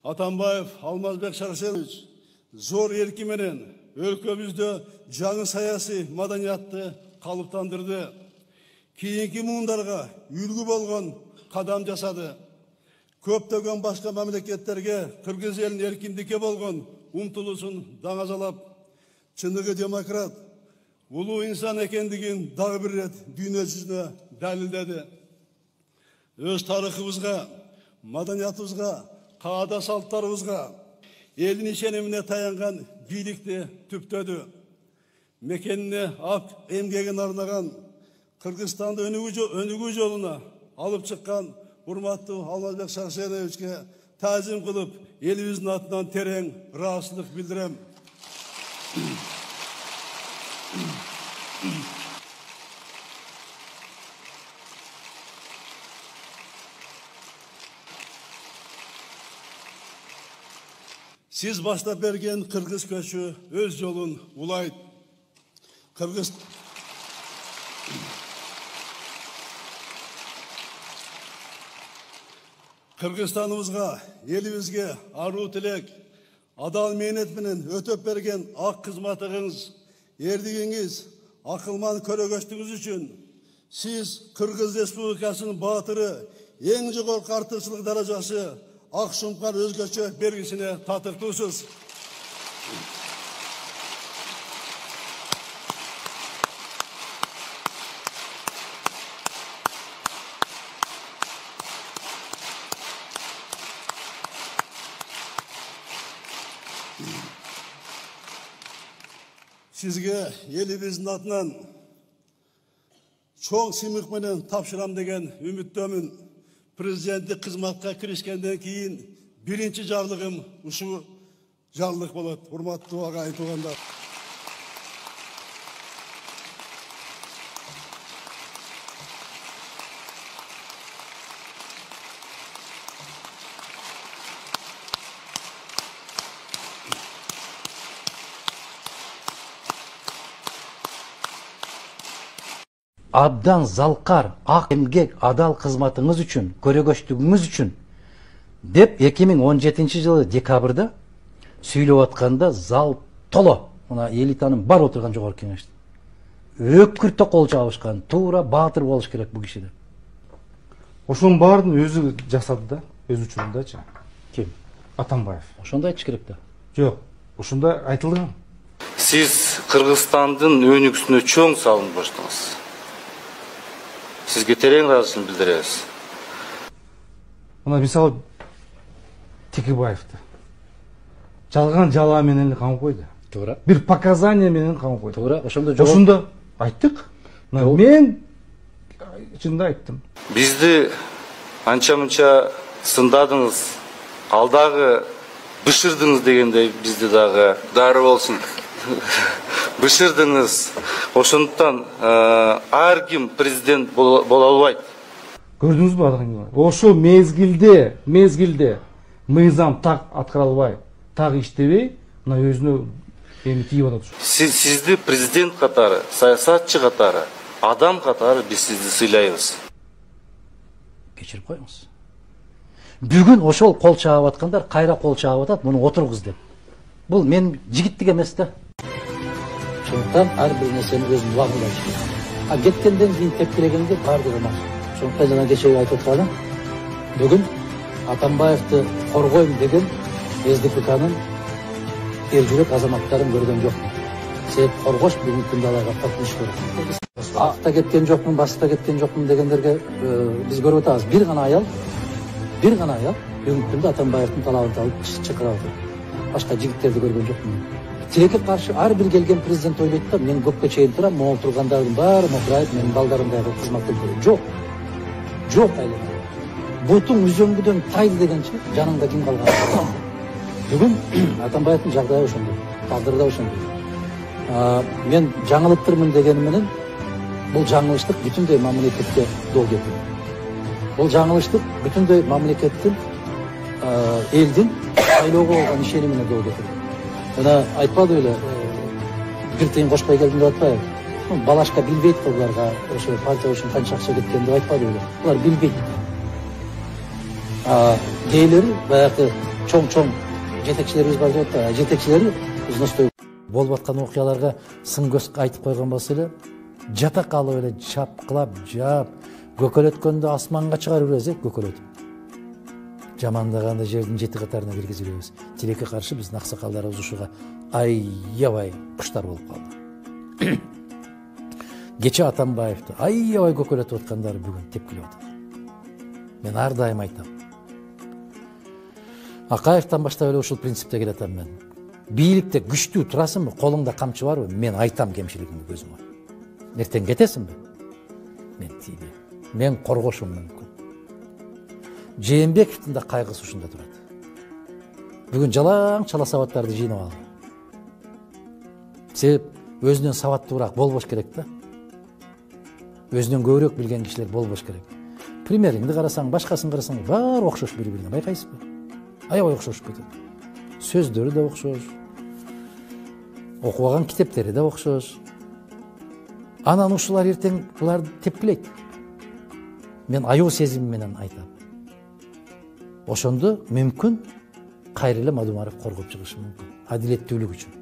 Атамбаев Алмазбек Шарсенович зор еркі менен өлкөбүздө жаңы саясий маданиятты калыптандырды. Кийинки муундарга үлгү болгон кадам жасады. Көптөгөн башка мамлекеттерге Кыргыз элин эркиндикке болгон умтулуусун даңазалап, чыныгы демократ, улуу инсан экендигин дагы бир рет дүйнө жүзүнө далилдеди. Өз тарыхыбызга, маданиятыбызга, каада салттарыбызга, элдин ишенимине таянган бийликти түптөдү. Мекенине ак эмгегин арнаган, Кыргызстанды өнүгүү жолуна алып чыккан урматтуу Алмазбек Шарсеновичке таазим кылып, элибиздин атынан терең ыраазычылык билдирем. Siz başta bergen Kırgız köçü öz yolun ulayt. Kırgızstanımızga, elibizge aruu tilek, adal mehnat menen ötöp bergen ak kızmatığınız, erdiginiz, akılman körөгөчтүгүңүz üçün siz Kırgız Respublikasının batırı, en jogorku артыкчылык darajасы Ak Şumkar özgöçü belgisine tatırtıyorsunuz. Sizge elibizin atынан çoğ simik menen tapşıram degen ümittömün. Prezidentlik kızmatka kirişkenden keyin birinci jарлыгым uşu jарлык болот. Урматтуу агай туугандар. Abdan zalkar, ak emgek, adal kızmatınız üçün, körөгөчтүгүңүз üçün деп 2017 жылы декабрда сүйлөп атканда зал толо. Мына элитанын бар отурган жогорку кеңеште. Өкүртө кол чабышкан, туура баатыр болуш керек бу киши деп. Ошонун баарын өзү жасады да, өз учурундачы. Ким? Атамбаев. Ошондо айтыш керек да. Жок, ошондо айтылган. Siz Kırgızstandын өнүгүүсүнө чоң салынып баштыңыз. Sizge tereң ыраазычылык билдиребиз. Мына мисалы Текебаевди жалган жала менен эле камап койду. Туура. Бир показания менен камап койду. Туура, ошондо жок. Ошондо айттык. Мен чында айттым. Бизди анча-мынча сындадыңыз, алдагы бышырдыңыз дегендей бизди дагы дары болсун. Бышырдыңыз. Ошондуктан ар ким президент боло албайт. Көрдүңүзбү адагы? Ошо мезгилде мыйзам так аткара албай, так иштебей, мына өзүнө эми тийип атат. Сизди президент катары, саясатчы катары, адам катары биз сизди сыйлайбыз. Кечирип коюңуз. Бүгүн ошол кол чаап аткандар кайра кол чаап атат, муну отургуз деп. Бул мен жигиттик эмес да. Сондықтан әрбір нәрсені өзін уағдалап жүреді. Кеткенден кейін тепкілегенде бардығы бар. Сондықтан жаңа кеше айтып отқаным, бүгін Атамбаевты қорғойм деген СДПК-нын ержүрек азаматтарын көрген жоқпын. Себеп қорғош бүгінгі күнде алайға қорқыныш көреді. Ақта кеткен жоқпын, баста кеткен жоқпын дегендерге біз көріп отырмыз. Bir ғана аял бүгінгі күнде Атамбаевтың талабын алып шықыра отыр. Башқа жігіттерді көрген жоқпын. Тилекке каршы ар бир келген президент ойлойт да, мен көпкө чейин турам, могул тургандардын баары мокурайып, менин балдарым дагы кызмат көрөт. Жок айлана. Бутуң үзөңгүдөн тайды дегенче жаныңда ким калган? Бүгүн Атамбаевдин жагдайы ошондой, тагдыры да ошондой. Мен жаңылыптырмын дегеним менен бул жаңылыштык бүтүндөй мамлекетке доо кетти. Бул жаңылыштык бүтүндөй мамлекеттин элдин шайлоого болгон ишенимине доо кетти. Ona айтпады öyle, bir teyin koşpay geldim de atpay. Balaşka bilbeyt kollarga, partiya için kança akça gitken de айтпады öyle. Bunlar bilbeyt. Geyleri, bayakı чоң жетекчилерибиз бар деп атат. Жетекчилери изностой болуп аткан окуяларга сын көз айтып койгон болсо эле, жата калып эле чапкылап, жаап, көкөлөткөндө асманга чыгарып беребиз, көкөлөтүп. Жамандаганда жердин жети катарына киргизип беребиз. Тилекке каршы биздин аксакалдарыбыз ушуга аябай куштар болуп калды. Кече Атамбаевди аябай көкөлөтүп аткандары бүгүн тепкилеп атат. Мен ар дайым айтам. Акаевден баштап эле ушул принципте келатам мен. Бийликте күчтүү турасыңбы, колуңда камчы барбы? Мен айтам кемчилигимди көзүңө. Эртең кетесиңби? Мен тийбейм. Мен коргошум мүмкүн. Жээнбековдун да кайгысы ушунда турат. Бүгүн жалаң чала сабаттарды жыйнап алды. Себеп өзүнөн сабаттуураак болбош керек да. Өзүнөн көбүрөөк билген кишилер болбош керек. Примериңди карасаң, башкасын карасаң, баары окшош бири-бирине, байкайсызбы? Аябай окшошуп кетет. Сөздөрү да окшош. Окубаган китептери да окшош. Анан ушулар эртең буларды тепкилейт. Мен аюу сезим менен айтам. Ошондо мүмкүн кайра эле Мадумаров коргоп чыгышы мүмкүн. Адилеттүүлүк үчүн.